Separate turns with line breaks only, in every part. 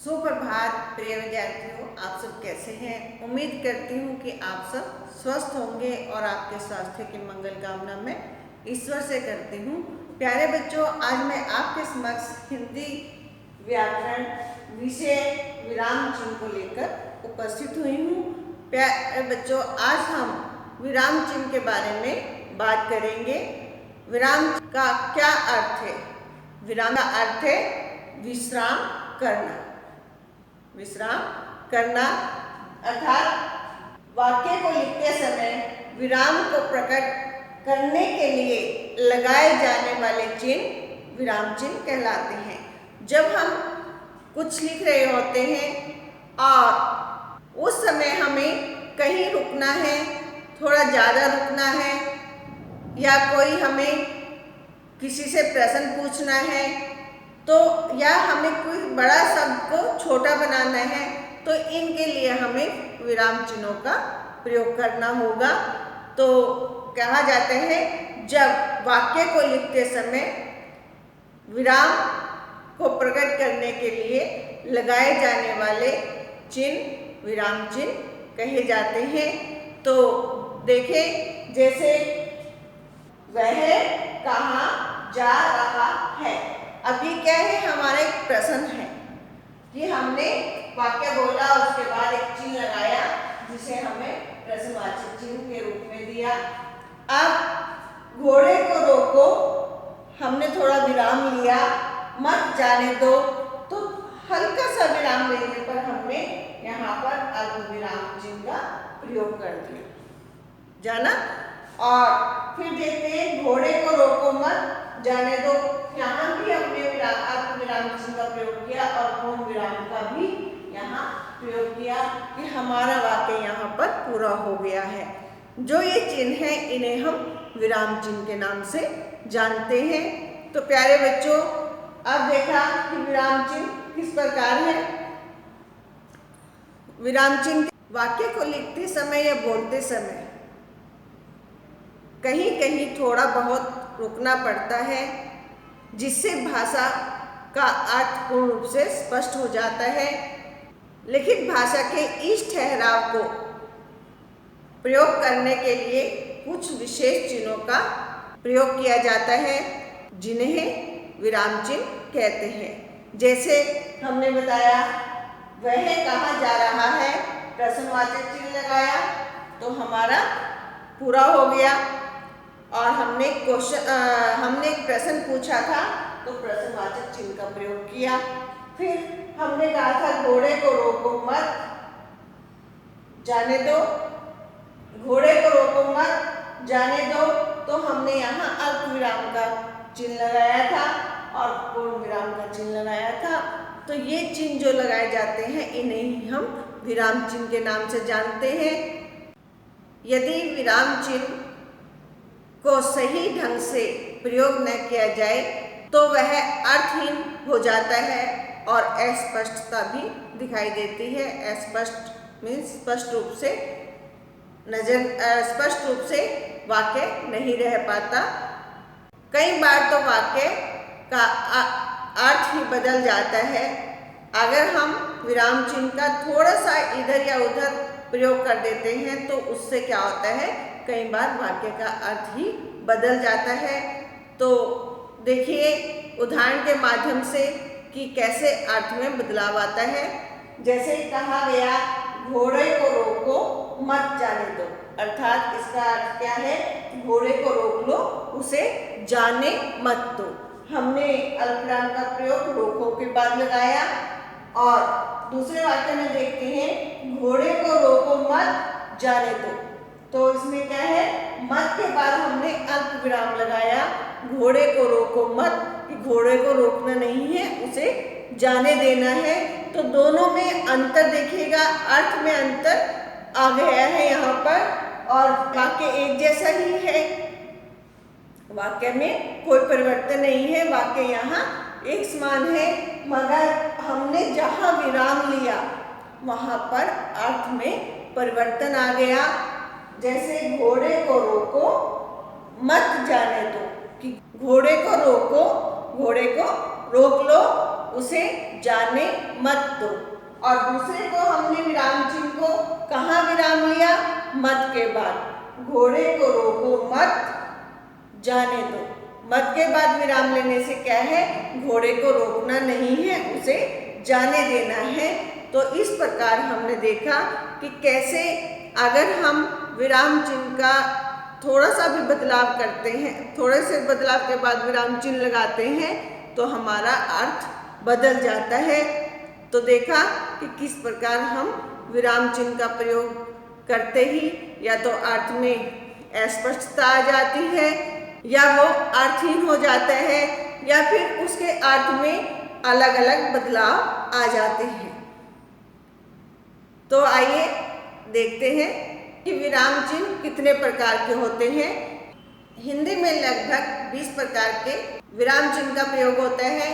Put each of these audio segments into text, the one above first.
सुप्रभात प्रिय विद्यार्थियों, आप सब कैसे हैं। उम्मीद करती हूँ कि आप सब स्वस्थ होंगे और आपके स्वास्थ्य की मंगल कामना मैं ईश्वर से करती हूँ। प्यारे बच्चों, आज मैं आपके समक्ष हिंदी व्याकरण विषय विराम चिन्ह को लेकर उपस्थित हुई हूँ। प्यारे बच्चों, आज हम विराम चिन्ह के बारे में बात करेंगे। विराम का क्या अर्थ है? विराम का अर्थ है विश्राम करना। विश्राम करना अर्थात वाक्य को लिखते समय विराम को प्रकट करने के लिए लगाए जाने वाले चिन्ह विराम चिन्ह कहलाते हैं। जब हम कुछ लिख रहे होते हैं और उस समय हमें कहीं रुकना है, थोड़ा ज़्यादा रुकना है, या कोई हमें किसी से प्रश्न पूछना है, तो या हमें कोई बड़ा शब्द को छोटा बनाना है, तो इनके लिए हमें विराम चिन्हों का प्रयोग करना होगा। तो कहा जाता है, जब वाक्य को लिखते समय विराम को प्रकट करने के लिए लगाए जाने वाले चिन्ह विराम चिन्ह कहे जाते हैं। तो देखें, जैसे वह कहाँ जा रहा है। अब ये क्या है? हमारा एक प्रश्न है कि हमने वाक्य बोला, उसके बाद एक चिन्ह लगाया जिसे हमें प्रश्नवाचक चिन्ह के रूप में दिया। अब घोड़े को रोको, हमने थोड़ा विराम लिया, मत जाने दो, तो हल्का सा विराम लेने पर हमने यहाँ पर अल्प विराम चिन्ह का प्रयोग कर दिया, जाना। और फिर देखते हैं, घोड़े को रोको मत जाने दो, यहाँ भी हमने अल्प विराम चिन्ह का प्रयोग किया और पूर्ण विराम का भी यहाँ प्रयोग किया कि हमारा वाक्य यहाँ पर पूरा हो गया है। जो ये चिन्ह है, इन्हें हम विराम चिन्ह के नाम से जानते हैं। तो प्यारे बच्चों, अब देखा कि विराम चिन्ह किस प्रकार है। विराम चिन्ह वाक्य को लिखते समय या बोलते समय कहीं कहीं थोड़ा बहुत रुकना पड़ता है, जिससे भाषा का अर्थ पूर्ण रूप से स्पष्ट हो जाता है। लिखित भाषा के इस ठहराव को प्रयोग करने के लिए कुछ विशेष चिन्हों का प्रयोग किया जाता है, जिन्हें विराम चिन्ह कहते हैं। जैसे हमने बताया, वह कहाँ जा रहा है, प्रश्नवाचक चिन्ह लगाया तो हमारा पूरा हो गया। और हमने एक प्रश्न पूछा था तो प्रश्नवाचक चिन्ह का प्रयोग किया। फिर हमने कहा था, घोड़े को रोको मत जाने दो, घोड़े को रोको मत जाने दो, तो हमने यहाँ अल्प विराम का चिन्ह लगाया था और पूर्ण विराम का चिन्ह लगाया था। तो ये चिन्ह जो लगाए जाते हैं, इन्हें ही हम विराम चिन्ह के नाम से जानते हैं। यदि विराम चिन्ह को सही ढंग से प्रयोग न किया जाए तो वह अर्थहीन हो जाता है और अस्पष्टता भी दिखाई देती है। अस्पष्ट मीन्स स्पष्ट रूप से वाक्य नहीं रह पाता। कई बार तो वाक्य का अर्थ ही बदल जाता है। अगर हम विराम चिन्ह का थोड़ा सा इधर या उधर प्रयोग कर देते हैं तो उससे क्या होता है, कई बार वाक्य का अर्थ ही बदल जाता है। तो देखिए उदाहरण के माध्यम से कि कैसे अर्थ में बदलाव आता है। जैसे कहा गया, घोड़े को रोको मत जाने दो, अर्थात इसका अर्थ क्या है, घोड़े को रोक लो, उसे जाने मत दो। हमने अल्पविराम का प्रयोग रोको के बाद लगाया। और दूसरे वाक्य में देखते हैं, घोड़े को रोको मत जाने दो, तो इसमें क्या है, मत के बाद हमने अल्प विराम लगाया। घोड़े को रोको मत, घोड़े को रोकना नहीं है, उसे जाने देना है। तो दोनों में अंतर देखिएगा, अर्थ में अंतर आ गया है यहाँ पर, और वाक्य एक जैसा ही है, वाक्य में कोई परिवर्तन नहीं है, वाक्य यहाँ एक समान है। मगर हमने जहाँ विराम लिया वहाँ पर अर्थ में परिवर्तन आ गया। जैसे घोड़े को रोको मत जाने दो, कि घोड़े को रोको, घोड़े को रोक लो, उसे जाने मत दो। और दूसरे को हमने विराम चिन्ह को कहाँ विराम लिया? मत के बाद। घोड़े को रोको मत, जाने दो। मत के बाद विराम लेने से क्या है? घोड़े को रोकना नहीं है, उसे जाने देना है। तो इस प्रकार हमने देखा कि कैसे अगर हम विराम चिन्ह का थोड़ा सा भी बदलाव करते हैं, थोड़े से बदलाव के बाद विराम चिन्ह लगाते हैं तो हमारा अर्थ बदल जाता है। तो देखा कि किस प्रकार हम विराम चिन्ह का प्रयोग करते ही या तो अर्थ में अस्पष्टता आ जाती है, या वो अर्थहीन हो जाता है, या फिर उसके अर्थ में अलग अलग बदलाव आ जाते हैं। तो आइए देखते हैं कि विराम चिन्ह कितने प्रकार के होते हैं। हिंदी में लगभग 20 प्रकार के विराम चिन्ह का प्रयोग होता है।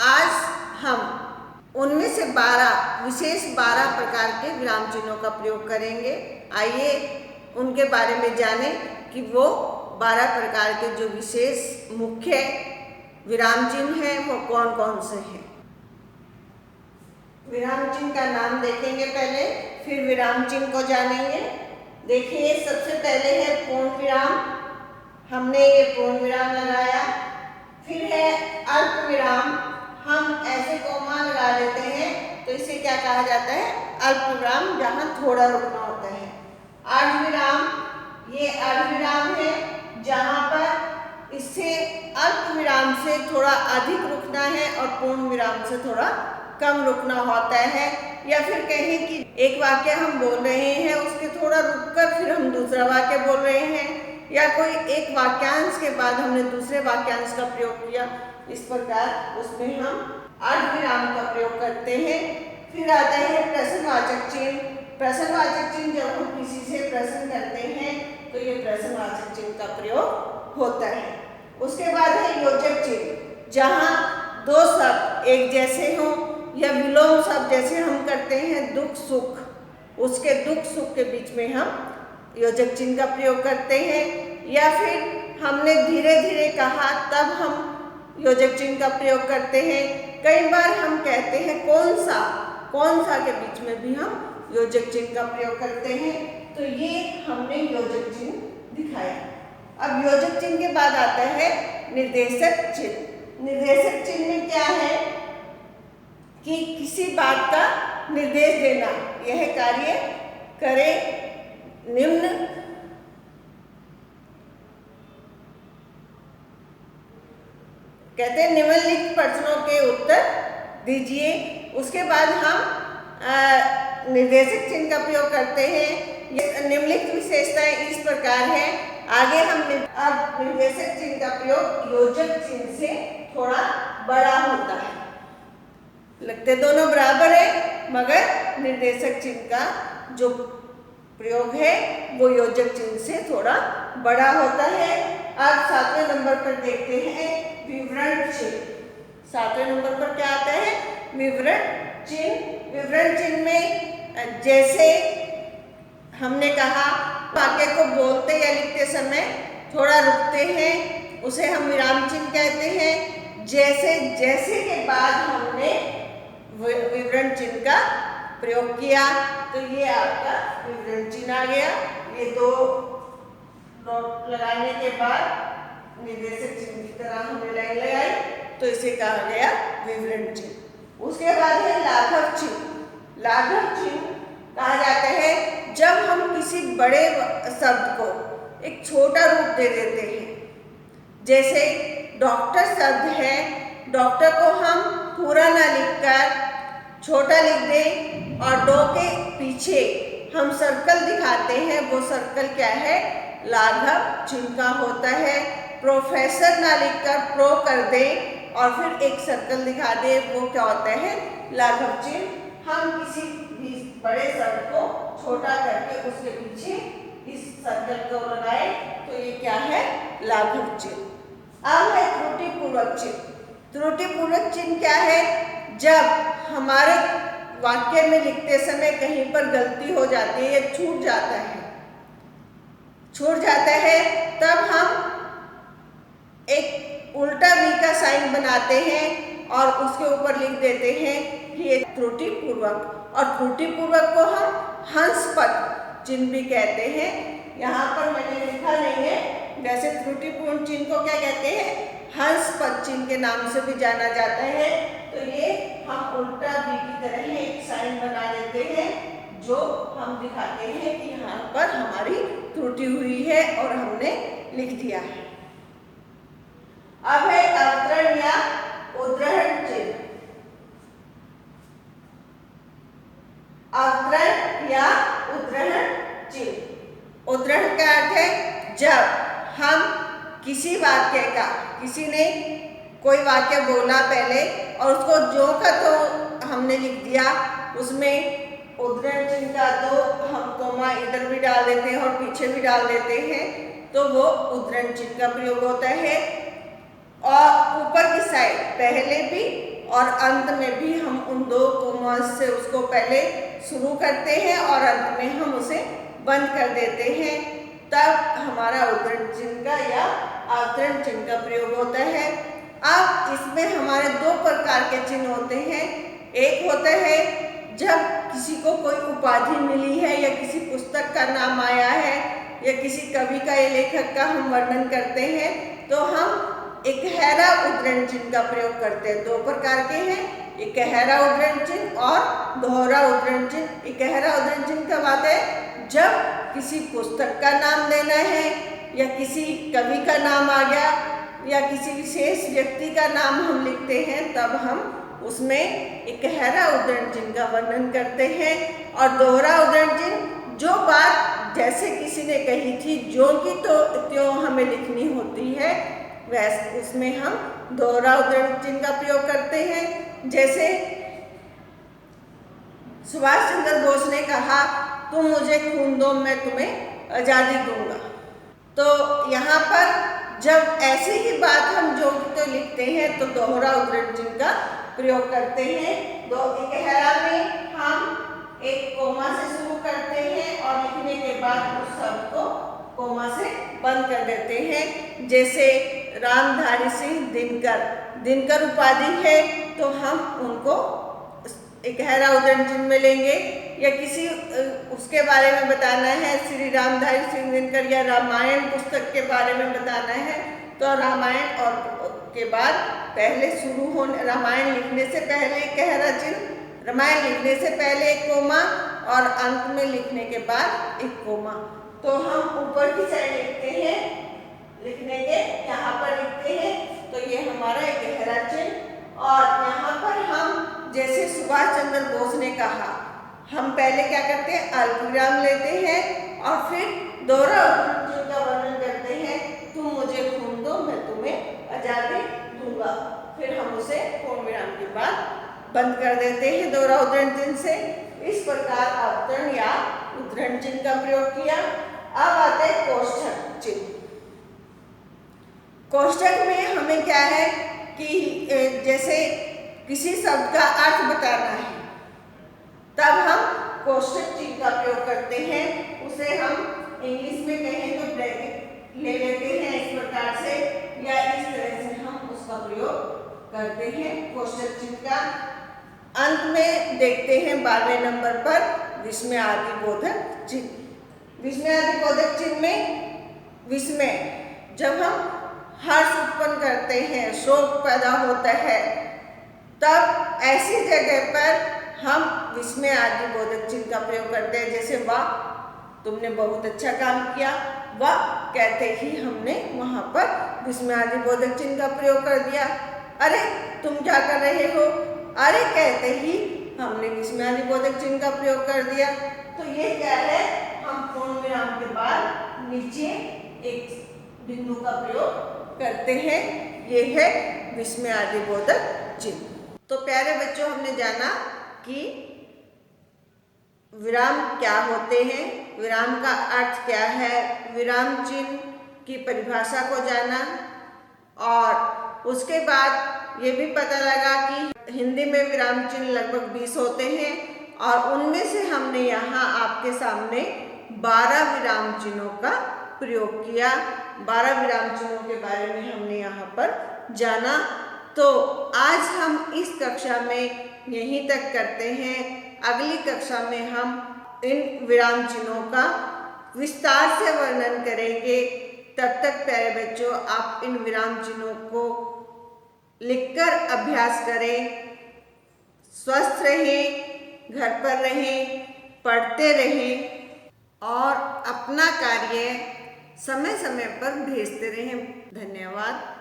आज हम उनमें से 12 विशेष 12 प्रकार के विराम चिन्हों का प्रयोग करेंगे। आइए उनके बारे में जानें कि वो 12 प्रकार के जो विशेष मुख्य विराम चिन्ह हैं वो कौन कौन से हैं। विराम चिन्ह का नाम देखेंगे पहले, फिर विराम चिन्ह को जानेंगे। देखिए, सबसे पहले है पूर्ण विराम। हमने ये पूर्ण विराम लगाया। फिर है अल्प विराम। हम ऐसे कोमा लगा देते हैं तो इसे क्या कहा जाता है? अल्प विराम, जहाँ थोड़ा रुकना होता है। अर्ध विराम, ये अर्ध विराम है जहाँ पर इससे अल्प विराम से थोड़ा अधिक रुकना है और पूर्ण विराम से थोड़ा कम रुकना होता है। या फिर कहें कि एक वाक्य हम बोल रहे हैं, उसके थोड़ा रुककर फिर हम दूसरा वाक्य बोल रहे हैं, या कोई एक वाक्यांश के बाद हमने दूसरे वाक्यांश का प्रयोग किया, इस प्रकार उसमें हम अर्ध विराम का प्रयोग करते हैं। फिर आता है प्रश्नवाचक चिन्ह। प्रश्नवाचक चिन्ह, जब हम किसी से प्रश्न करते हैं तो ये प्रश्नवाचक चिन्ह का प्रयोग होता है। उसके बाद है योजक चिन्ह, जहाँ दो शब्द एक जैसे हों या विलोम शब्द जैसे हम करते हैं दुख सुख, उसके दुख सुख के बीच में हम योजक चिन्ह का प्रयोग करते हैं। या फिर हमने धीरे धीरे कहा तब हम योजक चिन्ह का प्रयोग करते हैं। कई बार हम कहते हैं कौन सा के बीच में भी हम योजक चिन्ह का प्रयोग करते हैं। तो ये हमने योजक चिन्ह दिखाया। अब योजक चिन्ह के बाद आता है निर्देशक चिन्ह। निर्देशक चिन्ह में क्या है कि किसी बात का निर्देश देना। यह कार्य करे निम्न कहते हैं निम्नलिखित प्रश्नों के उत्तर दीजिए। उसके बाद हम निर्देशक चिन्ह का प्रयोग करते हैं। ये निम्नलिखित विशेषताएं इस प्रकार हैं। आगे हम अब निर्देशक चिन्ह का प्रयोग योजक चिन्ह से थोड़ा बड़ा होता है। लगते दोनों बराबर है, मगर निर्देशक चिन्ह का जो प्रयोग है वो योजक चिन्ह से थोड़ा बड़ा होता है। अब 7वें नंबर पर देखते हैं विवरण चिन्ह। 7वें नंबर पर क्या आता है? विवरण चिन्ह। विवरण चिन्ह में जैसे हमने कहा वाक्य को बोलते या लिखते समय थोड़ा रुकते हैं, उसे हम विराम चिन्ह कहते हैं। जैसे जैसे के बाद हमने विवरण चिन्ह का प्रयोग किया तो ये आपका विवरण चिन्ह आ गया। ये दो डॉट लगाने के बाद निर्देशक चिन्ह की तरह हमने लाइन लगाई तो इसे कहा गया विवरण चिन्ह। उसके बाद है लाघव चिन्ह। लाघव चिन्ह कहा जाता है जब हम किसी बड़े शब्द को एक छोटा रूप दे देते हैं। जैसे डॉक्टर शब्द है, डॉक्टर को हम पूरा ना लिखकर छोटा लिख दें और डॉ के पीछे हम सर्कल दिखाते हैं, वो सर्कल क्या है? लाघव चिन्ह का होता है। प्रोफेसर ना लिखकर प्रो कर दें और फिर एक सर्कल दिखा दे, वो क्या होता है? लाघव चिन्ह। हम किसी भी बड़े शब्द को छोटा करके उसके पीछे इस सर्कल को लगाए तो ये क्या है? लाघव चिन्ह। अब है त्रुटिपूर्वक चिन्ह। त्रुटिपूर्वक चिन्ह क्या है? जब हमारे वाक्य में लिखते समय कहीं पर गलती हो जाती है या छूट जाता है तब हम एक उल्टा वी का साइन बनाते हैं और उसके ऊपर लिख देते हैं ये त्रुटि पूर्वक, और त्रुटि पूर्वक को हम हंस पद चिन्ह भी कहते हैं। यहाँ पर मैंने लिखा नहीं है, वैसे त्रुटिपूर्ण चिन्ह को क्या कहते हैं, हंस पद चिन्ह के नाम से भी जाना जाता है। तो ये हम उल्टा भी की तरह एक साइन बना देते हैं, जो हम दिखाते हैं कि यहाँ पर हमारी त्रुटि हुई है और हमने लिख दिया है। अब है अवतरण या उद्धरण चिन्ह। अवतरण या उद्धरण चिन्ह। उद्धरण का अर्थ है जब हम किसी वाक्य का, किसी ने कोई वाक्य बोला पहले और उसको जो का तो हमने लिख दिया, उसमें उद्धरण चिन्ह का तो हम कोमा इधर भी डाल देते हैं और पीछे भी डाल देते हैं, तो वो उद्धरण चिन्ह का प्रयोग होता है। और ऊपर की साइड पहले भी और अंत में भी हम उन दो कोमा से उसको पहले शुरू करते हैं और अंत में हम उसे बंद कर देते हैं, तब हमारा उद्धरण चिन्ह का या अवतरण चिन्ह का प्रयोग होता है। अब इसमें हमारे दो प्रकार के चिन्ह होते हैं। एक होता है जब किसी को कोई उपाधि मिली है या किसी पुस्तक का नाम आया है या किसी कवि का या लेखक का हम वर्णन करते हैं, तो हम इकहरा उद्धरण चिन्ह का प्रयोग करते हैं। दो प्रकार के हैं, इकहरा उद्धरण चिन्ह और दोहरा उद्धरण चिन्ह। इकहरा उद्धरण चिन्ह कब आता है, जब किसी पुस्तक का नाम देना है या किसी कवि का नाम आ गया या किसी विशेष व्यक्ति का नाम हम लिखते हैं, तब हम उसमें इकहरा उद्धरण चिन्ह का वर्णन करते हैं। और दोहरा उद्धरण चिन्ह, जो बात जैसे किसी ने कही थी, जो की तो त्यों हमें लिखनी होती है, वैसे उसमें हम दोहरा उद्धरण चिन्ह का प्रयोग करते हैं। जैसे सुभाष चंद्र बोस ने कहा, तुम मुझे खून दो मैं तुम्हें आज़ादी दूंगा। तो यहाँ पर जब ऐसे ही बात हम जो तो लिखते हैं तो दोहरा उद्धरण चिन्ह का प्रयोग करते हैं। दो इकहरा में हम एक कोमा से शुरू करते हैं और लिखने के बाद उस शब्द को कोमा से बंद कर देते हैं। जैसे रामधारी सिंह दिनकर, दिनकर उपाधि है तो हम उनको इकहरा उद्धरण चिन्ह में लेंगे। या किसी उसके बारे में बताना है, श्री रामधारी सिंह दिनकर या रामायण पुस्तक के बारे में बताना है, तो रामायण और के बाद पहले शुरू होने, रामायण लिखने से पहले इकहरा चिन्ह, रामायण लिखने से पहले एक कोमा और अंत में लिखने के बाद एक कोमा। तो हम ऊपर की साइड लिखते हैं, लिखने के यहाँ पर लिखते हैं, तो ये हमारा इकहरा चिन्ह। और यहाँ पर हम जैसे सुभाष चंद्र बोस ने कहा, हम पहले क्या करते हैं, अल्पविराम लेते हैं और फिर दोहरा उद्धरण चिन्ह का वर्णन करते हैं, तुम मुझे खून दो मैं तुम्हें आज़ादी दूंगा। फिर हम उसे पूर्ण विराम के बाद बंद कर देते हैं दोहरा उद्धरण चिन्ह से। इस प्रकार अवतरण या उद्धरण चिन्ह का प्रयोग किया। अब आते हैं कोष्ठक चिन्ह। कोष्ठक में हमें क्या है कि जैसे किसी शब्द का अर्थ बताना है, तब हम कोष्ठक चिन्ह का प्रयोग करते हैं। उसे हम इंग्लिश में कहें तो ब्रैकेट ले लेते हैं इस प्रकार से, या इस तरह से हम उसका प्रयोग करते हैं कोष्ठक चिन्ह का। अंत में देखते हैं 12वें नंबर पर विस्मयादिबोधक चिन्ह। विस्मयादिबोधक चिन्ह में विस्मय, जब हम हर्ष उत्पन्न करते हैं, शोक पैदा होता है, तब ऐसी जगह पर हम विस्मयादिबोधक चिन्ह का प्रयोग करते हैं। जैसे वाह तुमने बहुत अच्छा काम किया, वाह कहते ही हमने वहाँ पर विस्मयादिबोधक चिन्ह का प्रयोग कर दिया। अरे तुम क्या कर रहे हो, अरे कहते ही हमने विस्मयादिबोधक चिन्ह का प्रयोग कर दिया। तो ये क्या है, हम पूर्ण विराम के बाद नीचे एक बिंदु का प्रयोग करते हैं, ये है विस्मयादिबोधक चिन्ह। तो प्यारे बच्चों, हमने जाना कि विराम क्या होते हैं, विराम का अर्थ क्या है, विराम चिन्ह की परिभाषा को जाना, और उसके बाद ये भी पता लगा कि हिंदी में विराम चिन्ह लगभग 20 होते हैं और उनमें से हमने यहाँ आपके सामने 12 विराम चिन्हों का प्रयोग किया। 12 विराम चिन्हों के बारे में हमने यहाँ पर जाना। तो आज हम इस कक्षा में यहीं तक करते हैं। अगली कक्षा में हम इन विराम चिन्हों का विस्तार से वर्णन करेंगे। तब तक प्यारे बच्चों, आप इन विराम चिन्हों को लिखकर अभ्यास करें। स्वस्थ रहें, घर पर रहें, पढ़ते रहें और अपना कार्य समय समय पर भेजते रहें। धन्यवाद।